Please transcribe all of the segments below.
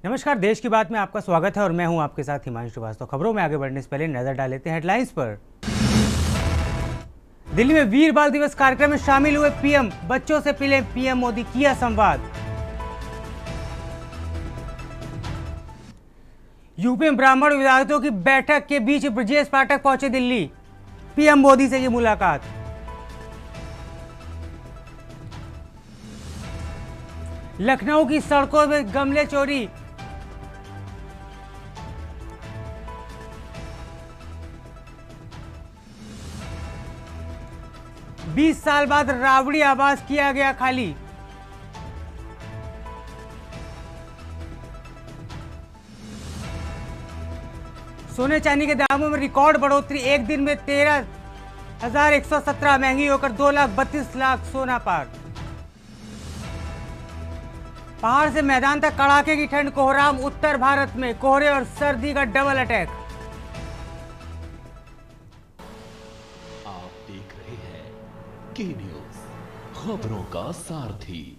नमस्कार, देश की बात में आपका स्वागत है और मैं हूं आपके साथ हिमांशु श्रीवास्तव। खबरों में आगे बढ़ने से पहले नजर डाल लेते हैं हेडलाइंस पर। दिल्ली में वीर बाल दिवस कार्यक्रम में शामिल हुए पीएम, बच्चों से मिले पीएम मोदी, किया संवाद। यूपी में ब्राह्मण विधायकों की बैठक के बीच ब्रजेश पाठक पहुंचे दिल्ली, पीएम मोदी से की मुलाकात। लखनऊ की सड़कों में गमले चोरी, बीस साल बाद राबड़ी आवास किया गया खाली। सोने चांदी के दामों में रिकॉर्ड बढ़ोतरी, एक दिन में 13,117, महंगी होकर 2,32,00,000 सोना पार। पहाड़ से मैदान तक कड़ाके की ठंड, कोहराम उत्तर भारत में, कोहरे और सर्दी का डबल अटैक। आप देख रहे हैं के न्यूज, खबरों का सारथी।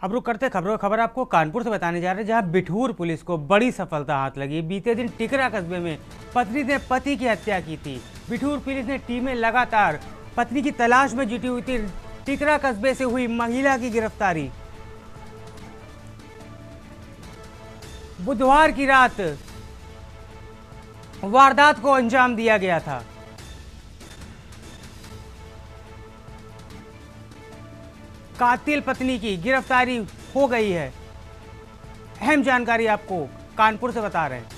अब रुक करते खबर आपको कानपुर से बताने जा रहे हैं, जहां बिठूर पुलिस को बड़ी सफलता हाथ लगी। बीते दिन टिकरा कस्बे में पत्नी ने पति की हत्या की थी। बिठूर पुलिस ने टीमें लगातार पत्नी की तलाश में जुटी हुई थी। टिकरा कस्बे से हुई महिला की गिरफ्तारी। बुधवार की रात वारदात को अंजाम दिया गया था। कातिल पत्नी की गिरफ्तारी हो गई है। अहम जानकारी आपको कानपुर से बता रहे हैं।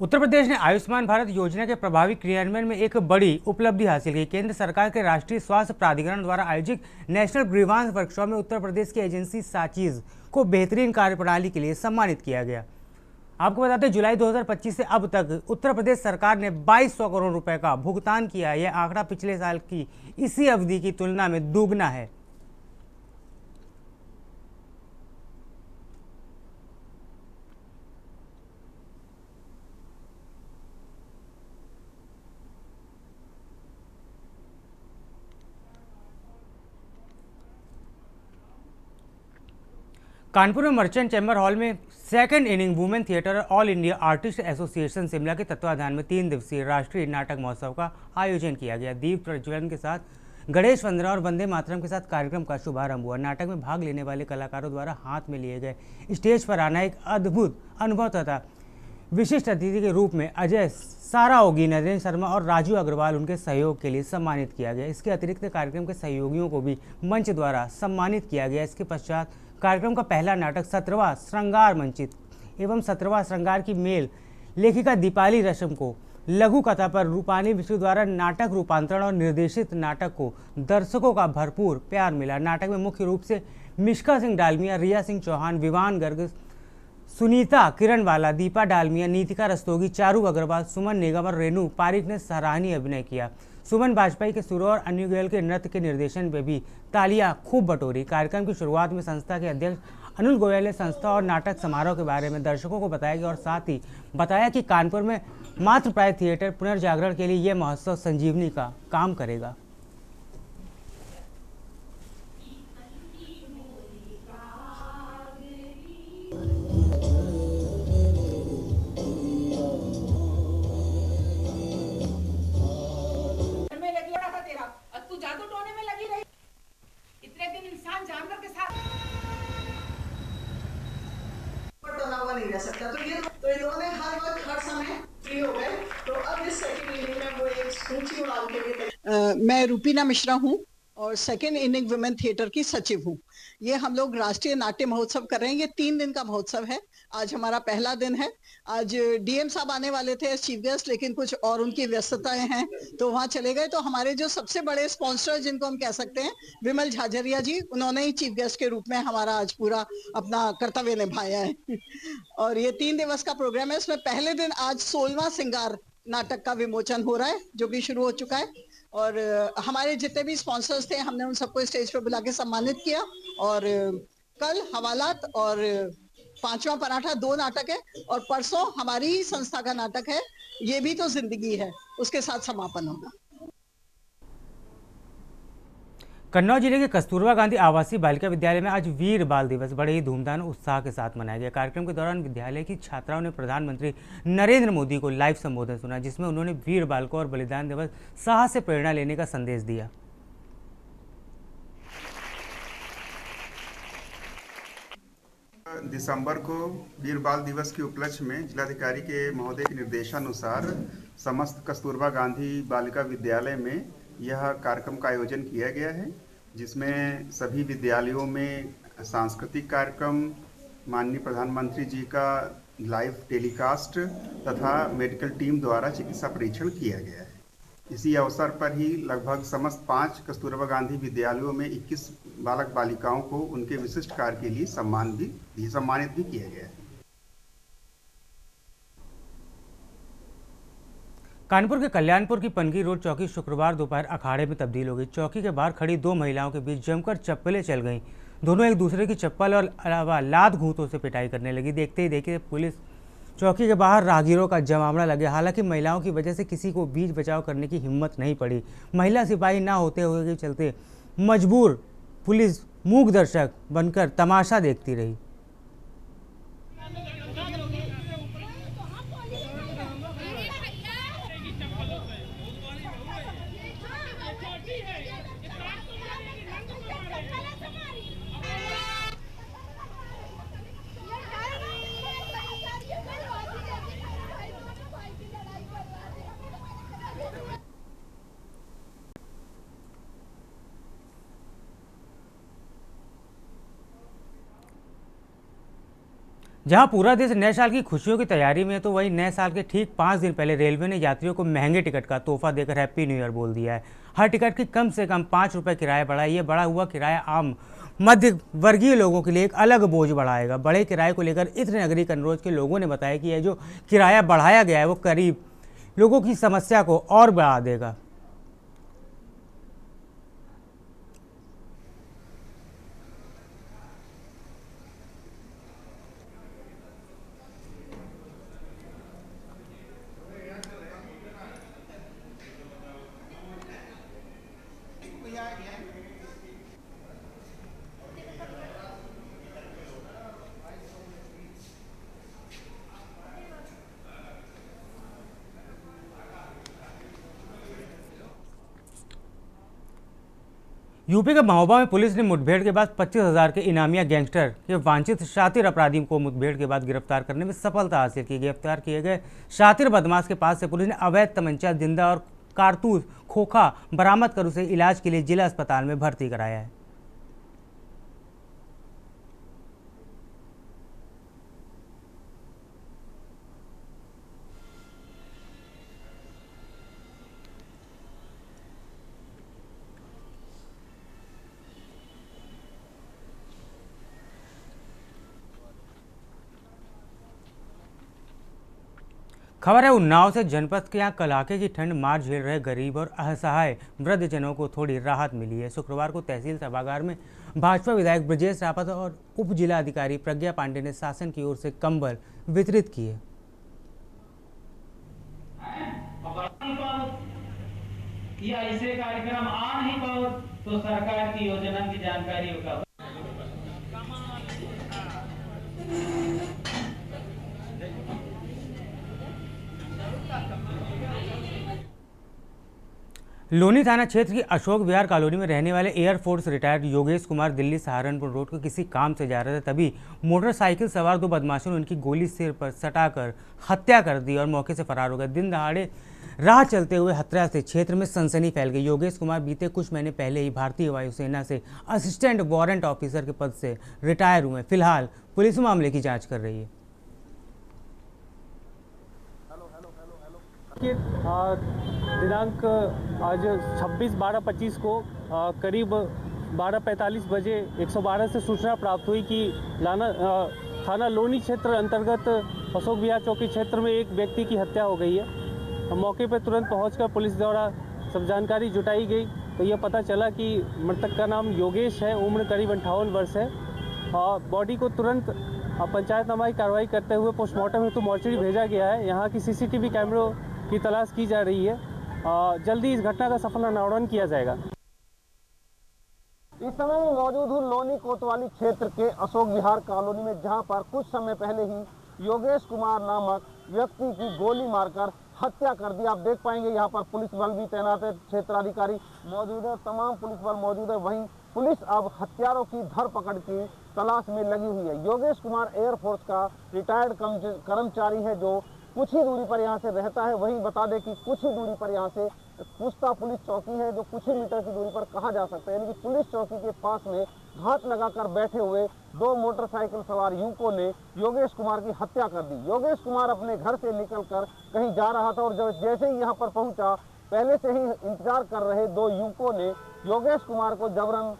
उत्तर प्रदेश ने आयुष्मान भारत योजना के प्रभावी क्रियान्वयन में एक बड़ी उपलब्धि हासिल की। केंद्र सरकार के राष्ट्रीय स्वास्थ्य प्राधिकरण द्वारा आयोजित नेशनल ग्रीवांस वर्कशॉप में उत्तर प्रदेश की एजेंसी साचीज को बेहतरीन कार्यप्रणाली के लिए सम्मानित किया गया। आपको बताते हैं, जुलाई 2025 से अब तक उत्तर प्रदेश सरकार ने 2200 करोड़ रुपए का भुगतान किया। यह आंकड़ा पिछले साल की इसी अवधि की तुलना में दोगुना है। कानपुर में मर्चेंट चैम्बर हॉल में सेकंड इनिंग वुमेन थिएटर और all India artist association Shimla के तत्वाधान में 3 दिवसीय राष्ट्रीय नाटक महोत्सव का आयोजन किया गया। दीप प्रज्वलन के साथ गणेश वंदना और वंदे मातरम के साथ कार्यक्रम का शुभारंभ हुआ। नाटक में भाग लेने वाले कलाकारों द्वारा हाथ में लिए गए स्टेज पर आना एक अद्भुत अनुभव तथा विशिष्ट अतिथि के रूप में अजय साराओगी, नरेंद्र शर्मा और राजू अग्रवाल उनके सहयोग के लिए सम्मानित किया गया। इसके अतिरिक्त कार्यक्रम के सहयोगियों को भी मंच द्वारा सम्मानित किया गया। इसके पश्चात कार्यक्रम का पहला नाटक 17वां श्रृंगार मंचित एवं 17वां श्रृंगार की मेल लेखिका दीपाली रश्म को लघु कथा पर रूपानी विष्णु द्वारा नाटक रूपांतरण और निर्देशित नाटक को दर्शकों का भरपूर प्यार मिला। नाटक में मुख्य रूप से मिश्का सिंह डालमिया, रिया सिंह चौहान, विवान गर्ग, सुनीता किरणवाला, दीपा डालमिया, नीतिका रस्तोगी, चारू अग्रवाल, सुमन निगम और रेणु पारिक ने सराहनीय अभिनय किया। सुमन बाजपेयी के सुर और अन्य गोयल के नृत्य के निर्देशन में भी तालियां खूब बटोरी। कार्यक्रम की शुरुआत में संस्था के अध्यक्ष अनुल गोयल ने संस्था और नाटक समारोह के बारे में दर्शकों को बताया और साथ ही बताया कि कानपुर में मातृप्राय थिएटर पुनर्जागरण के लिए यह महोत्सव संजीवनी का काम करेगा। नहीं रह सकता, तो इन्होंने हर वक्त हर समय फ्री हो गए। तो अब इस सेकंड इनिंग में वो एक ऊंची उड़ान के लिए मैं रूपीना मिश्रा हूँ और सेकेंड इनिंग वुमेन थिएटर की सचिव हूँ। ये हम लोग राष्ट्रीय नाट्य महोत्सव कर रहे हैं। ये 3 दिन का महोत्सव है। आज हमारा पहला दिन है। आज डीएम साहब आने वाले थे चीफ गेस्ट, लेकिन कुछ और उनकी व्यस्तताएं हैं तो वहां चले गए। तो हमारे जो सबसे बड़े स्पॉन्सर जिनको हम कह सकते हैं, विमल झाझरिया जी, उन्होंने ही चीफ गेस्ट के रूप में हमारा आज पूरा अपना कर्तव्य निभाया है। और ये 3 दिवस का प्रोग्राम है। इसमें पहले दिन आज 16वां श्रृंगार नाटक का विमोचन हो रहा है, जो कि शुरू हो चुका है। और हमारे जितने भी स्पॉन्सर्स थे, हमने उन सबको स्टेज पर बुला के सम्मानित किया। और कल हवालात और पांचवा पराठा 2 नाटक है और परसों हमारी ही संस्था का नाटक है ये भी तो जिंदगी है, उसके साथ समापन होगा। कन्नौज जिले के कस्तूरबा गांधी आवासीय बालिका विद्यालय में आज वीर बाल दिवस बड़े ही धूमधाम और उत्साह के साथ मनाया गया। कार्यक्रम के दौरान विद्यालय की छात्राओं ने प्रधानमंत्री नरेंद्र मोदी को लाइव संबोधन सुना, जिसमें उन्होंने वीर बालकों और बलिदान दिवस साहस से प्रेरणा लेने का संदेश दिया। दिसंबर को वीर बाल दिवस के उपलक्ष्य में जिलाधिकारी के महोदय के निर्देशानुसार समस्त कस्तूरबा गांधी बालिका विद्यालय में यह कार्यक्रम का आयोजन किया गया है, जिसमें सभी विद्यालयों में सांस्कृतिक कार्यक्रम, माननीय प्रधानमंत्री जी का लाइव टेलीकास्ट तथा मेडिकल टीम द्वारा चिकित्सा परीक्षण किया गया है। इसी अवसर पर ही लगभग समस्त 5 कस्तूरबा गांधी विद्यालयों में 21 बालक बालिकाओं को उनके विशिष्ट कार्य के लिए सम्मानित भी किया गया है। कानपुर के कल्याणपुर की पनगी रोड चौकी शुक्रवार दोपहर अखाड़े में तब्दील हो गई। चौकी के बाहर खड़ी 2 महिलाओं के बीच जमकर चप्पलें चल गईं। दोनों एक दूसरे की चप्पल और अलावा लात घूंटों से पिटाई करने लगी। देखते ही देखते पुलिस चौकी के बाहर राहगीरों का जमावड़ा लगे। हालांकि महिलाओं की वजह से किसी को बीच बचाव करने की हिम्मत नहीं पड़ी। महिला सिपाही ना होते हुए के चलते मजबूर पुलिस मूक दर्शक बनकर तमाशा देखती रही। जहां पूरा देश नए साल की खुशियों की तैयारी में है, तो वहीं नए साल के ठीक 5 दिन पहले रेलवे ने यात्रियों को महंगे टिकट का तोहफा देकर हैप्पी न्यू ईयर बोल दिया है। हर टिकट की कम से कम 5 रुपये किराया बढ़ा है। ये बढ़ा हुआ किराया आम मध्य वर्गीय लोगों के लिए एक अलग बोझ बढ़ाएगा। बड़े किराए को लेकर इत्र नगरी कन्नौज के लोगों ने बताया कि यह जो किराया बढ़ाया गया है वो करीब लोगों की समस्या को और बढ़ा देगा। यूपी के महोबा में पुलिस ने मुठभेड़ के बाद 25,000 के इनामिया गैंगस्टर के वांछित शातिर अपराधियों को मुठभेड़ के बाद गिरफ्तार करने में सफलता हासिल की। गिरफ्तार किए गए शातिर बदमाश के पास से पुलिस ने अवैध तमंचा, जिंदा और कारतूस खोखा बरामद कर उसे इलाज के लिए जिला अस्पताल में भर्ती कराया है। खबर है उन्नाव से। जनपद के यहाँ कड़ाके की ठंड मार झेल रहे गरीब और असहाय वृद्धजनों को थोड़ी राहत मिली है। शुक्रवार को तहसील सभागार में भाजपा विधायक ब्रजेश रावत और उप जिला अधिकारी प्रज्ञा पांडे ने शासन की ओर से कंबल वितरित किए। या इसे कार्यक्रम आ नहीं पाओ तो सरकार की योजना की जानकारी होगा। लोनी थाना क्षेत्र की अशोक विहार कॉलोनी में रहने वाले air force retired Yogesh Kumar Delhi Saharanpur road को किसी काम से जा रहे थे, तभी मोटरसाइकिल सवार 2 बदमाशों ने उनकी गोली सिर पर सटाकर हत्या कर दी और मौके से फरार हो गए। दिन दहाड़े राह चलते हुए हत्या से क्षेत्र में सनसनी फैल गई। योगेश कुमार बीते कुछ महीने पहले ही भारतीय वायुसेना से असिस्टेंट वारंट ऑफिसर के पद से रिटायर हुए। फिलहाल पुलिस मामले की जाँच कर रही है। दिनांक आज 26/12/25 को करीब 12:45 बजे 112 से सूचना प्राप्त हुई कि थाना लोनी क्षेत्र अंतर्गत अशोक विहार चौकी क्षेत्र में एक व्यक्ति की हत्या हो गई है। मौके पर तुरंत पहुंचकर पुलिस द्वारा सब जानकारी जुटाई गई तो यह पता चला कि मृतक का नाम योगेश है, उम्र करीब 58 वर्ष है। बॉडी को तुरंत पंचायतनामा की कार्रवाई करते हुए पोस्टमार्टम हेतु मॉर्चरी भेजा गया है। यहाँ की सीसीटीवी कैमरों की तलाश की जा रही है। जल्दी इस घटना का सफल अनावरण किया जाएगा। इस समय मैं मौजूद हूँ लोनी कोतवाली क्षेत्र के अशोक विहार कॉलोनी में, जहाँ पर कुछ समय पहले ही योगेश कुमार नामक व्यक्ति की गोली मारकर हत्या कर दी। आप देख पाएंगे यहाँ पर पुलिस बल भी तैनात है, क्षेत्राधिकारी मौजूद है, तमाम पुलिस बल मौजूद है। वहीं पुलिस अब हत्यारों की धरपकड़ की तलाश में लगी हुई है। योगेश कुमार एयरफोर्स का रिटायर्ड कर्मचारी है जो कुछ ही दूरी पर यहाँ से रहता है। वहीं बता दें कि कुछ ही दूरी पर यहाँ से कुस्ता पुलिस चौकी है जो कुछ ही मीटर की दूरी पर कहा जा सकता है, यानी कि पुलिस चौकी के पास में घात लगाकर बैठे हुए दो मोटरसाइकिल सवार युवकों ने योगेश कुमार की हत्या कर दी। योगेश कुमार अपने घर से निकलकर कहीं जा रहा था और जब जैसे ही यहाँ पर पहुंचा, पहले से ही इंतजार कर रहे दो युवकों ने योगेश कुमार को जबरन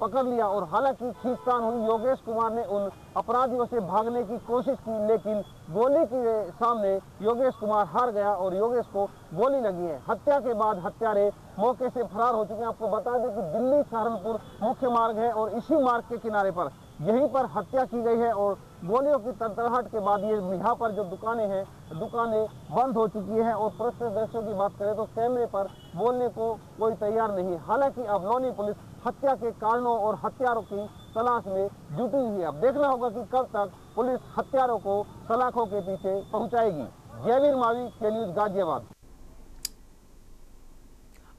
पकड़ लिया और हालांकि खींचतान हुई। योगेश कुमार ने उन अपराधियों से भागने की कोशिश की, लेकिन गोली के सामने योगेश कुमार हार गया और योगेश को गोली लगी है। हत्या के बाद हत्यारे मौके से फरार हो चुके हैं। आपको बता दें कि दिल्ली सहारनपुर मुख्य मार्ग है और इसी मार्ग के किनारे पर यहीं पर हत्या की गई है और गोलियों की तड़तड़ाहट के बाद ये यहाँ पर जो दुकानें हैं, दुकानें बंद हो चुकी हैं और प्रत्यक्षदर्शियों की बात करें तो कैमरे पर बोलने को कोई तैयार नहीं। हालांकि अब लोनी पुलिस हत्या के कारणों और हत्यारों की तलाश में जुटी हुई है। अब देखना होगा कि कब तक पुलिस हत्यारों को सलाखों के पीछे पहुंचाएगी। जयवीर मावी, के न्यूज, गाजियाबाद।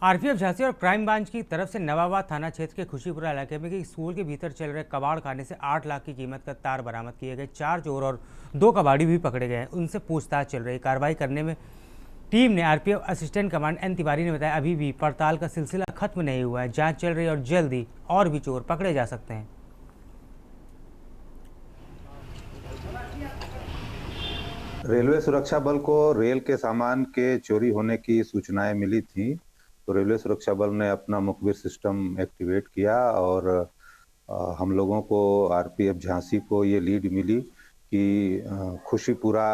आरपीएफ झांसी और क्राइम ब्रांच की तरफ से नवाबाद थाना क्षेत्र के खुशीपुरा इलाके में एक स्कूल के भीतर चल रहे कबाड़ खाने से 8 लाख की कीमत का तार बरामद किए गए। 4 चोर और 2 कबाड़ी भी पकड़े गए हैं। उनसे पूछताछ चल रही। कार्रवाई करने में टीम ने RPF assistant commandant N Tiwari ने बताया, अभी भी पड़ताल का सिलसिला खत्म नहीं हुआ है, जांच चल रही है और जल्दी और भी चोर पकड़े जा सकते हैं। रेलवे सुरक्षा बल को रेल के सामान के चोरी होने की सूचनाएं मिली थी, तो रेलवे सुरक्षा बल ने अपना मुखबिर सिस्टम एक्टिवेट किया और हम लोगों को आरपीएफ झांसी को ये लीड मिली कि खुशीपुरा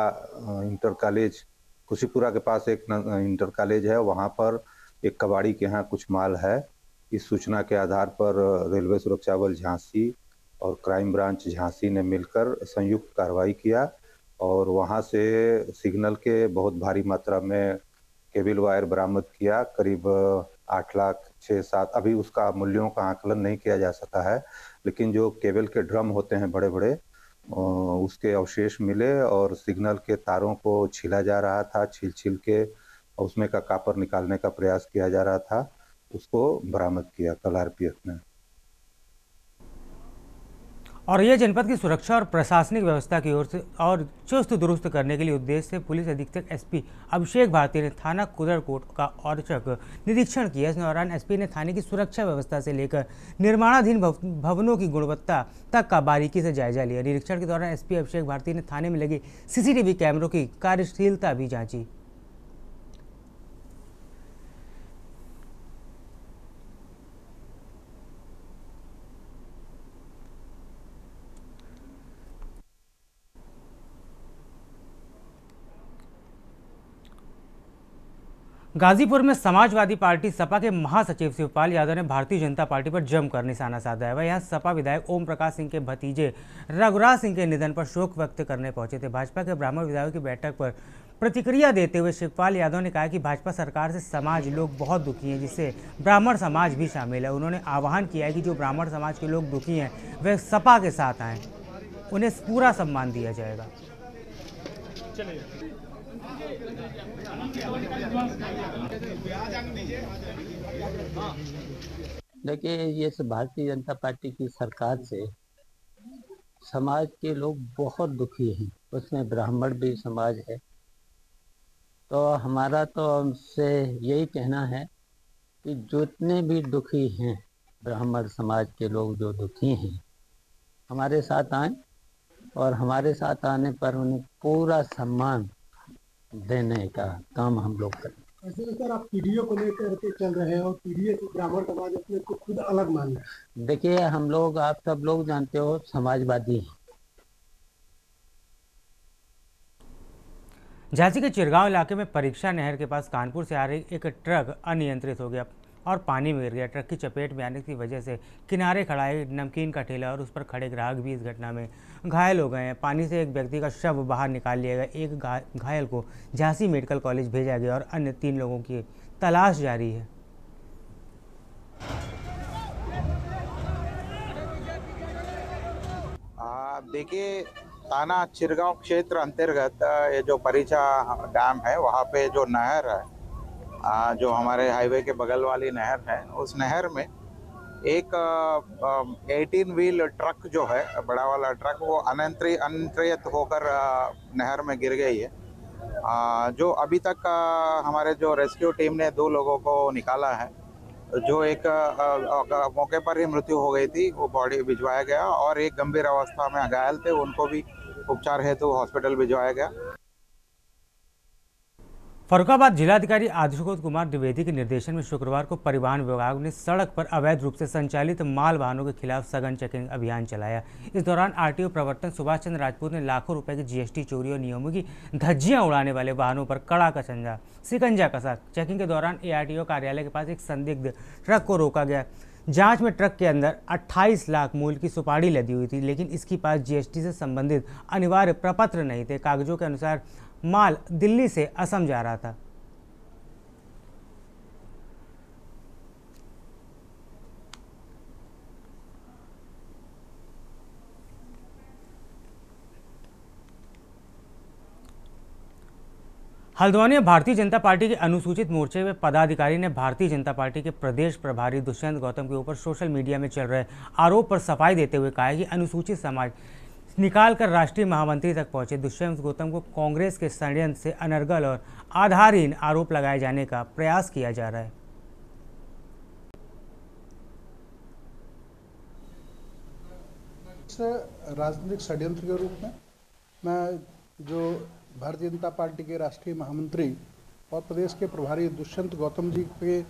इंटर कॉलेज, खुशीपुरा के पास एक इंटर कॉलेज है, वहाँ पर एक कबाड़ी के यहाँ कुछ माल है। इस सूचना के आधार पर रेलवे सुरक्षा बल झांसी और क्राइम ब्रांच झांसी ने मिलकर संयुक्त कार्रवाई किया और वहाँ से सिग्नल के बहुत भारी मात्रा में केबल वायर बरामद किया। करीब 8 लाख 6-7, अभी उसका मूल्यों का आकलन नहीं किया जा सका है, लेकिन जो केबल के ड्रम होते हैं बड़े बड़े, उसके अवशेष मिले और सिग्नल के तारों को छीला जा रहा था। छील के उसमें का कापर निकालने का प्रयास किया जा रहा था, उसको बरामद किया कल आरपीएफ ने। और यह जनपद की सुरक्षा और प्रशासनिक व्यवस्था की ओर से और चुस्त दुरुस्त करने के लिए उद्देश्य से पुलिस अधीक्षक एसपी अभिषेक भारती ने थाना कुदरकोट का औचक निरीक्षण किया। इस दौरान एसपी ने थाने की सुरक्षा व्यवस्था से लेकर निर्माणाधीन भवनों की गुणवत्ता तक का बारीकी से जायजा लिया। निरीक्षण के दौरान एसपी अभिषेक भारती ने थाने में लगे सीसीटीवी कैमरों की कार्यशीलता भी जांची। गाजीपुर में समाजवादी पार्टी सपा के महासचिव शिवपाल यादव ने भारतीय जनता पार्टी पर जमकर निशाना साधा है। वह यहाँ सपा विधायक ओम प्रकाश सिंह के भतीजे रघुराज सिंह के निधन पर शोक व्यक्त करने पहुंचे थे। भाजपा के ब्राह्मण विधायकों की बैठक पर प्रतिक्रिया देते हुए शिवपाल यादव ने कहा कि भाजपा सरकार से समाज लोग बहुत दुखी हैं, जिससे ब्राह्मण समाज भी शामिल है। उन्होंने आह्वान किया है कि जो ब्राह्मण समाज के लोग दुखी हैं वे सपा के साथ आएँ, उन्हें पूरा सम्मान दिया जाएगा। देखिए, ये भारतीय जनता पार्टी की सरकार से समाज के लोग बहुत दुखी हैं, उसमें ब्राह्मण भी समाज है। तो हमारा तो उनसे यही कहना है कि जितने भी दुखी हैं ब्राह्मण समाज के लोग जो दुखी हैं, हमारे साथ आएं और हमारे साथ आने पर उन्हें पूरा सम्मान देने का काम हम लोग करें। ऐसे सर, आप पीडीओ को लेकर के चल रहे हैं और पीडीओ से ब्राह्मण समाज अपने को खुद अलग मान रहे हैं। देखिए, हम लोग, आप सब लोग जानते हो, समाजवादी हैं। झांसी के चिरगांव इलाके में परीक्षा नहर के पास कानपुर से आ रही एक ट्रक अनियंत्रित हो गया। और पानी में गिर गया। ट्रक की चपेट में आने की वजह से किनारे खड़ा एक नमकीन का ठेला और उस पर खड़े ग्राहक भी इस घटना में घायल हो गए हैं। पानी से एक व्यक्ति का शव बाहर निकाल लिया गया। एक घायल को झांसी मेडिकल कॉलेज भेजा गया और अन्य 3 लोगों की तलाश जारी है। देखिए, थाना चिरगांव क्षेत्र अंतर्गत ये जो परिचा डैम है, वहाँ पे जो नहर है, जो हमारे हाईवे के बगल वाली नहर है, उस नहर में एक 18 व्हील ट्रक जो है, बड़ा वाला ट्रक, वो अनियंत्रित होकर नहर में गिर गई है। जो अभी तक हमारे जो रेस्क्यू टीम ने 2 लोगों को निकाला है। जो एक मौके पर ही मृत्यु हो गई थी, वो बॉडी भिजवाया गया और एक गंभीर अवस्था में घायल थे, उनको भी उपचार हेतु हॉस्पिटल भिजवाया गया। फर्रुखाबाद जिलाधिकारी आशुतोष कुमार द्विवेदी के निर्देशन में शुक्रवार को परिवहन विभाग ने सड़क पर अवैध रूप से संचालित माल वाहनों के खिलाफ सघन चेकिंग अभियान चलाया। इस दौरान आरटीओ प्रवर्तन सुभाष चंद्र राजपूत ने लाखों रुपए की जीएसटी चोरी और नियमों की धज्जियां उड़ाने वाले वाहनों पर कड़ा शिकंजा कसा। चेकिंग के दौरान एआरटीओ कार्यालय के पास एक संदिग्ध ट्रक को रोका गया। जांच में ट्रक के अंदर 28 लाख मूल्य की सुपारी लदी हुई थी, लेकिन इसके पास जीएसटी से संबंधित अनिवार्य प्रपत्र नहीं थे। कागजों के अनुसार माल दिल्ली से असम जा रहा था। हल्द्वानी में भारतीय जनता पार्टी के अनुसूचित मोर्चे में पदाधिकारी ने भारतीय जनता पार्टी के प्रदेश प्रभारी दुष्यंत गौतम के ऊपर सोशल मीडिया में चल रहे आरोप पर सफाई देते हुए कहा कि अनुसूचित समाज निकाल कर राष्ट्रीय महामंत्री तक पहुंचे। दुष्यंत गौतम को कांग्रेस के षड्यंत्र से अनर्गल और आधारहीन आरोप लगाए जाने का प्रयास किया जा रहा है। राजनीतिक षड्यंत्र के रूप में मैं जो भारतीय जनता पार्टी के राष्ट्रीय महामंत्री और प्रदेश के प्रभारी दुष्यंत गौतम जी के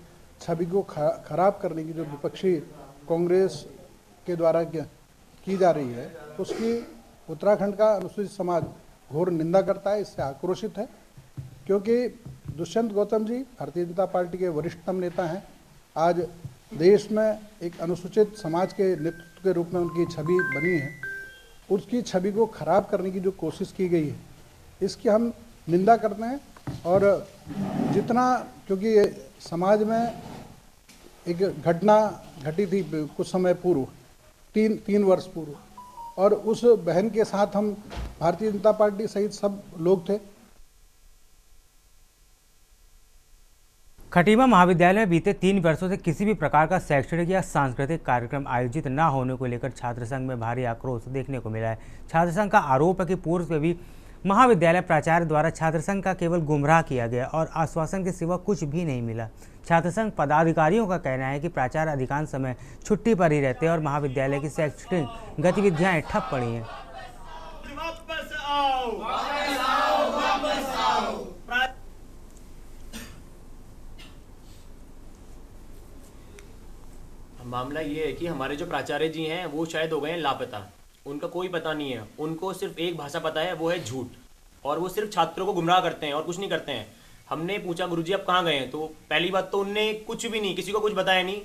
छवि को खराब करने की जो विपक्षी कांग्रेस के द्वारा की जा रही है, उसकी उत्तराखंड का अनुसूचित समाज घोर निंदा करता है, इससे आक्रोशित है। क्योंकि दुष्यंत गौतम जी भारतीय जनता पार्टी के वरिष्ठतम नेता हैं। आज देश में एक अनुसूचित समाज के नेतृत्व के रूप में उनकी छवि बनी है, उसकी छवि को खराब करने की जो कोशिश की गई है, इसकी हम निंदा करते हैं। और जितना, क्योंकि समाज में एक घटना घटी थी कुछ समय पूर्व, तीन वर्ष पूर्व, और उस बहन के साथ हम भारतीय जनता पार्टी सहित सब लोग थे। खटीमा महाविद्यालय में बीते 3 वर्षों से किसी भी प्रकार का शैक्षणिक या सांस्कृतिक कार्यक्रम आयोजित न होने को लेकर छात्र संघ में भारी आक्रोश देखने को मिला है। छात्र संघ का आरोप है कि पूर्व में भी महाविद्यालय प्राचार्य द्वारा छात्र संघ का केवल गुमराह किया गया और आश्वासन के सिवा कुछ भी नहीं मिला। छात्र संघ पदाधिकारियों का कहना है कि प्राचार्य अधिकांश समय छुट्टी पर ही रहते हैं और महाविद्यालय की शैक्षणिक गतिविधियां ठप पड़ी हैं। मामला ये है कि हमारे जो प्राचार्य जी हैं वो शायद हो गए हैं लापता, उनका कोई पता नहीं है। उनको सिर्फ एक भाषा पता है, वो है झूठ, और वो सिर्फ छात्रों को गुमराह करते हैं और कुछ नहीं करते हैं। हमने पूछा गुरुजी आप कहाँ गए हैं, तो पहली बात तो उनने कुछ भी नहीं, किसी को कुछ बताया नहीं।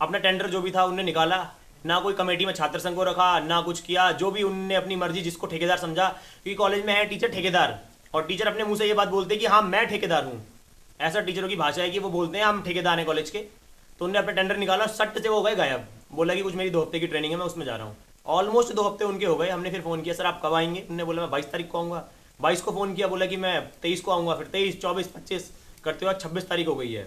अपना टेंडर जो भी था उनने निकाला, ना कोई कमेटी में छात्र संघ को रखा, ना कुछ किया। जो भी उनने अपनी मर्जी, जिसको ठेकेदार समझा, क्योंकि कॉलेज में है टीचर ठेकेदार, और टीचर अपने मुंह से ये बात बोलते हैं कि हाँ मैं ठेकेदार हूँ। ऐसा टीचरों की भाषा है कि वो बोलते हैं हम ठेकेदार हैं कॉलेज के। तो उन्होंने अपना टेंडर निकाला, सट से वो हो गए गायब। बोला कि कुछ मेरी 2 हफ्ते की ट्रेनिंग है, मैं उसमें जा रहा हूँ। ऑलमोस्ट 2 हफ्ते उनके हो गए। हमने फिर फ़ोन किया, सर आप कब आएंगे? उन्होंने बोला मैं 22 तारीख को आऊँगा। 22 को फ़ोन किया, बोला कि मैं 23 को आऊँगा। फिर 23, 24, 25 करते हुए 26 तारीख हो गई है।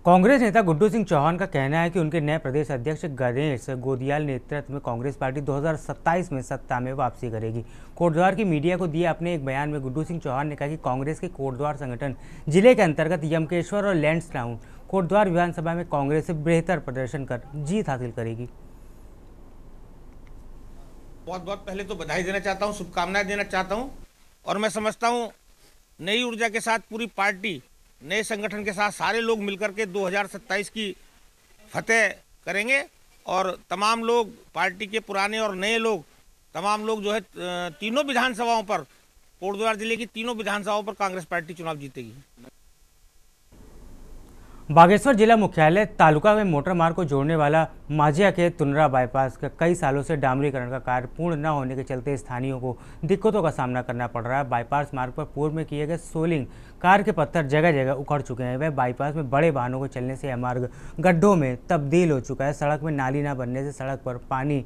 कांग्रेस नेता गुड्डू सिंह चौहान का कहना है कि उनके नए प्रदेश अध्यक्ष गणेश गोदियाल नेतृत्व में कांग्रेस पार्टी 2027 में सत्ता में वापसी करेगी। कोटद्वार की मीडिया को दिए अपने एक बयान में गुड्डू सिंह चौहान ने कहा कि कांग्रेस के कोटद्वार संगठन जिले के अंतर्गत यमकेश्वर और लैंड्सडाउन कोटद्वार विधानसभा में कांग्रेस से बेहतर प्रदर्शन कर जीत हासिल करेगी। बहुत बहुत पहले तो बधाई देना चाहता हूँ, शुभकामनाएं देना चाहता हूँ, और मैं समझता हूँ नई ऊर्जा के साथ पूरी पार्टी, नए संगठन के साथ सारे लोग मिलकर के 2027 की फतेह करेंगे। और तमाम लोग, पार्टी के पुराने और नए लोग, तमाम लोग जो है तीनों विधानसभाओं पर, कोटद्वार जिले की तीनों विधानसभाओं पर कांग्रेस पार्टी चुनाव जीतेगी। बागेश्वर जिला मुख्यालय तालुका में मोटर मार्ग को जोड़ने वाला माझिया के तुनरा बाईपास का कई सालों से डामरीकरण का कार्य पूर्ण न होने के चलते स्थानीयों को दिक्कतों का सामना करना पड़ रहा है। बाईपास मार्ग पर पूर्व में किए गए सोलिंग कार के पत्थर जगह जगह उखड़ चुके हैं। वह बाईपास में बड़े वाहनों को चलने से यह मार्ग गड्ढों में तब्दील हो चुका है। सड़क में नाली न बनने से सड़क पर पानी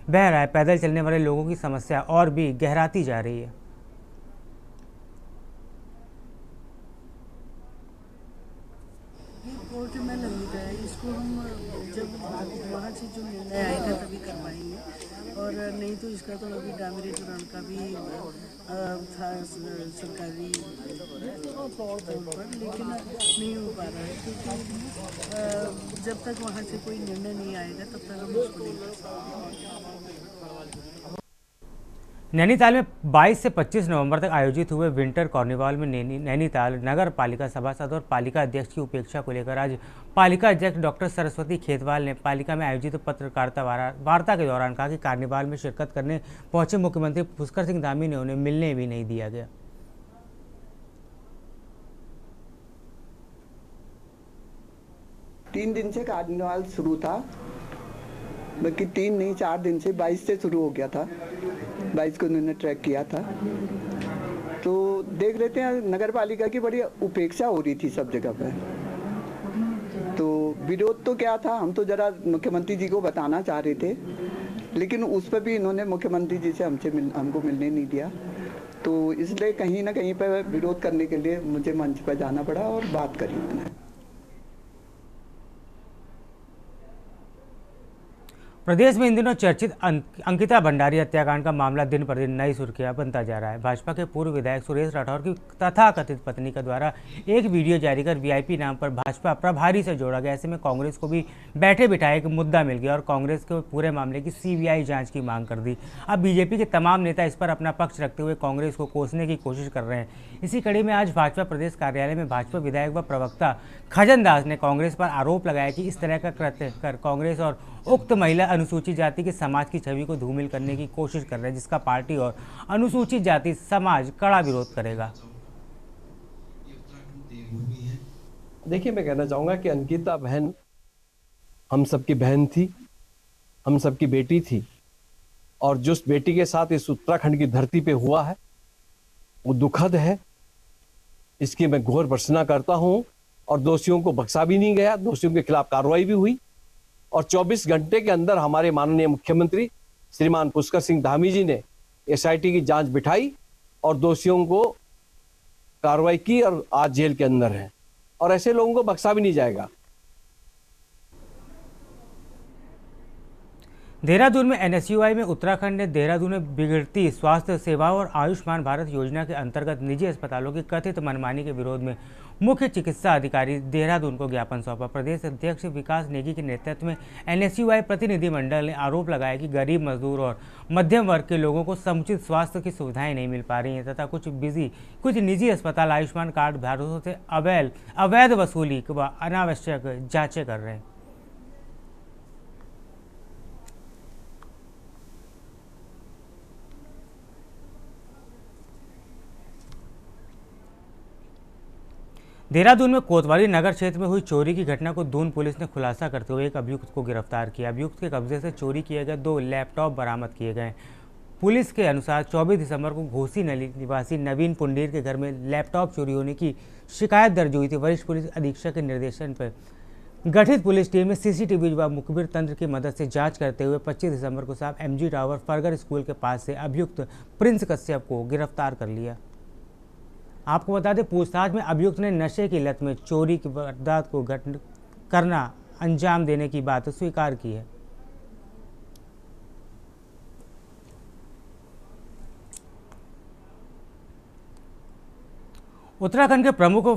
बह रहा है। पैदल चलने वाले लोगों की समस्या और भी गहराती जा रही है। कोर्ट में लंबित है, इसको हम जब वहाँ से जो निर्णय आएगा तभी करवाएंगे, और नहीं तो इसका तो अभी डामरीकरण का भी था सरकारी तौर पर, लेकिन नहीं हो पा रहा है क्योंकि जब तक वहाँ से कोई निर्णय नहीं आएगा तब तक हम उसको नहीं कर सकते। नैनीताल में 22 से 25 नवंबर तक आयोजित हुए विंटर कार्निवाल में नैनीताल नगर पालिका सभासद और पालिका अध्यक्ष की उपेक्षा को लेकर आज पालिका अध्यक्ष डॉक्टर सरस्वती खेतवाल ने पालिका में आयोजित पत्रकारिता वार्ता के दौरान कहा कि कार्निवाल में शिरकत करने पहुंचे मुख्यमंत्री पुष्कर सिंह धामी ने उन्हें मिलने भी नहीं दिया गया। तीन दिन से कार्निवाल शुरू था, बल्कि 3 नहीं 4 दिन से 22 से शुरू हो गया था। 22 को उन्होंने ट्रैक किया था। तो देख लेते हैं, नगर पालिका की बड़ी उपेक्षा हो रही थी सब जगह पे। तो विरोध तो क्या था, हम तो जरा मुख्यमंत्री जी को बताना चाह रहे थे, लेकिन उस पर भी इन्होंने मुख्यमंत्री जी से हमको मिलने नहीं दिया। तो इसलिए कहीं ना कहीं पर विरोध करने के लिए मुझे मंच पर जाना पड़ा और बात करी मैंने। प्रदेश में इन दिनों चर्चित अंकिता भंडारी हत्याकांड का मामला दिन पर दिन नई सुर्खियां बनता जा रहा है। भाजपा के पूर्व विधायक सुरेश राठौर की तथाकथित पत्नी के द्वारा एक वीडियो जारी कर वीआईपी नाम पर भाजपा प्रभारी से जोड़ा गया। ऐसे में कांग्रेस को भी बैठे बिठाए एक मुद्दा मिल गया और कांग्रेस के पूरे मामले की सीबीआई जांच की मांग कर दी। अब बीजेपी के तमाम नेता इस पर अपना पक्ष रखते हुए कांग्रेस को कोसने की कोशिश कर रहे हैं। इसी कड़ी में आज भाजपा प्रदेश कार्यालय में भाजपा विधायक व प्रवक्ता खजन दास ने कांग्रेस पर आरोप लगाया कि इस तरह का कृत्य कर कांग्रेस और उक्त महिला अनुसूचित जाति के समाज की छवि को धूमिल करने की कोशिश कर रहे हैं, जिसका पार्टी और अनुसूचित जाति समाज कड़ा विरोध करेगा। देखिए, मैं कहना चाहूंगा कि अंकिता बहन हम सबकी बहन थी, हम सबकी बेटी थी, और जिस बेटी के साथ इस उत्तराखंड की धरती पे हुआ है वो दुखद है। इसकी मैं घोर भर्त्सना करता हूं और दोषियों को बख्शा भी नहीं गया, दोषियों के खिलाफ कार्रवाई भी हुई और 24 घंटे के अंदर हमारे माननीय मुख्यमंत्री श्रीमान पुष्कर सिंह धामी जी ने एसआईटी की जांच बिठाई और दोषियों को कार्रवाई की और आज जेल के अंदर हैं, और ऐसे लोगों को बख्शा भी नहीं जाएगा। देहरादून में एनएसयूआई में उत्तराखंड ने देहरादून में बिगड़ती स्वास्थ्य सेवाओं और आयुष्मान भारत योजना के अंतर्गत निजी अस्पतालों की कथित मनमानी के विरोध में मुख्य चिकित्सा अधिकारी देहरादून को ज्ञापन सौंपा। प्रदेश अध्यक्ष विकास नेगी के नेतृत्व में एनएसयूआई प्रतिनिधिमंडल ने आरोप लगाया कि गरीब मजदूर और मध्यम वर्ग के लोगों को समुचित स्वास्थ्य की सुविधाएं नहीं मिल पा रही हैं तथा कुछ निजी अस्पताल आयुष्मान कार्ड धारकों से अवैध वसूली व अनावश्यक जांचें कर रहे हैं। देहरादून में कोतवाली नगर क्षेत्र में हुई चोरी की घटना को दून पुलिस ने खुलासा करते हुए एक अभियुक्त को गिरफ्तार किया। अभियुक्त के कब्जे से चोरी किए गए 2 लैपटॉप बरामद किए गए। पुलिस के अनुसार 24 दिसंबर को घोसी नली निवासी नवीन पुंडीर के घर में लैपटॉप चोरी होने की शिकायत दर्ज हुई थी। वरिष्ठ पुलिस अधीक्षक के निर्देशन पर गठित पुलिस टीम ने सीसीटीवी व मुखबिर तंत्र की मदद से जांच करते हुए 25 दिसंबर को साहब एमजी टावर फरगर स्कूल के पास से अभियुक्त प्रिंस कश्यप को गिरफ्तार कर लिया। आपको बता दें, पूछताछ में अभियुक्त ने नशे की लत में चोरी की वारदात को करना अंजाम देने की बात स्वीकार की है। उत्तराखंड के प्रमुख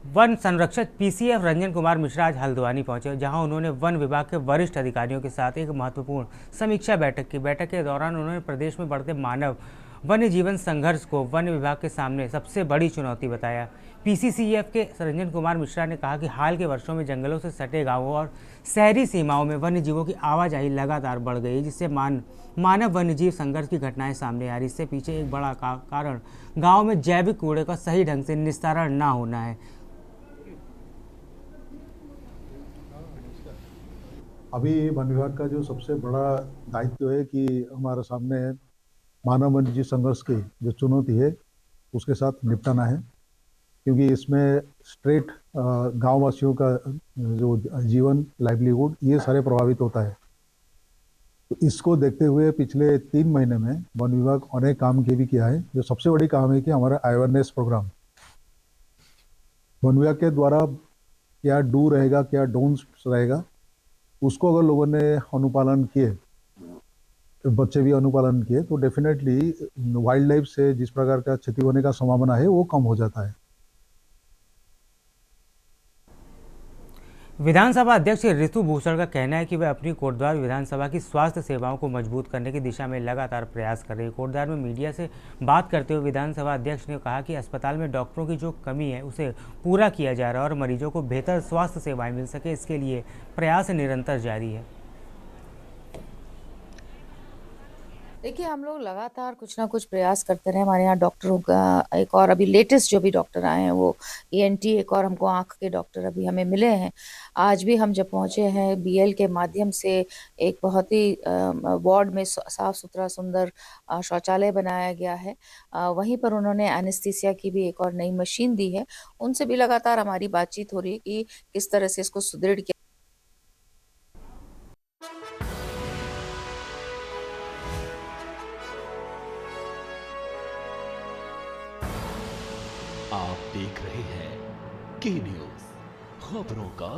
वन संरक्षक पीसीएफ रंजन कुमार मिश्रा आज हल्द्वानी पहुंचे, जहां उन्होंने वन विभाग के वरिष्ठ अधिकारियों के साथ एक महत्वपूर्ण समीक्षा बैठक की। बैठक के दौरान उन्होंने प्रदेश में बढ़ते मानव वन्य जीवन संघर्ष को वन विभाग के सामने सबसे बड़ी चुनौती बताया। पीसीसीएफ के रंजन कुमार मिश्रा ने कहा कि हाल के वर्षों में जंगलों से सटे गांवों और शहरी सीमाओं में वन्य जीवों की आवाजाही लगातार बढ़ गई, जिससे मानव वन्य जीव संघर्ष की घटनाएं सामने आ रही। इससे पीछे एक बड़ा कारण गाँव में जैविक कूड़े का सही ढंग से निस्तारण न होना है। अभी वन विभाग का जो सबसे बड़ा दायित्व है कि हमारे सामने मानव वन्यजीव संघर्ष की जो चुनौती है उसके साथ निपटाना है, क्योंकि इसमें स्ट्रेट गांव वासियों का जो जीवन, लाइवलीहुड, ये सारे प्रभावित होता है। तो इसको देखते हुए पिछले 3 महीने में वन विभाग अनेक काम भी किया है। जो सबसे बड़ी काम है कि हमारा अवेयरनेस प्रोग्राम वन विभाग के द्वारा क्या डू रहेगा, क्या डोंट्स रहेगा, उसको अगर लोगों ने अनुपालन किए, बच्चे भी अनुपालन किए, तो डेफिनेटली वाइल्ड लाइफ से जिस प्रकार का क्षति होने का संभावना है वो कम हो जाता है। विधानसभा अध्यक्ष ऋतु भूषण का कहना है कि वे अपनी कोटद्वार विधानसभा की स्वास्थ्य सेवाओं को मजबूत करने की दिशा में लगातार प्रयास कर रहे हैं। कोटद्वार में मीडिया से बात करते हुए विधानसभा अध्यक्ष ने कहा कि अस्पताल में डॉक्टरों की जो कमी है उसे पूरा किया जा रहा है और मरीजों को बेहतर स्वास्थ्य सेवाएं मिल सके, इसके लिए प्रयास निरंतर जारी है। देखिए, हम लोग लगातार कुछ ना कुछ प्रयास करते रहे। हमारे यहाँ डॉक्टरों का एक और अभी लेटेस्ट जो भी डॉक्टर आए हैं वो ENT, एक और हमको आँख के डॉक्टर अभी हमें मिले हैं। आज भी हम जब पहुँचे हैं BL के माध्यम से एक बहुत ही वार्ड में साफ सुथरा सुंदर शौचालय बनाया गया है। वहीं पर उन्होंने एनेस्थीसिया की भी एक और नई मशीन दी है। उनसे भी लगातार हमारी बातचीत हो रही है कि किस तरह से इसको सुदृढ़ किया। आप देख रहे हैं के न्यूज़, खबरों का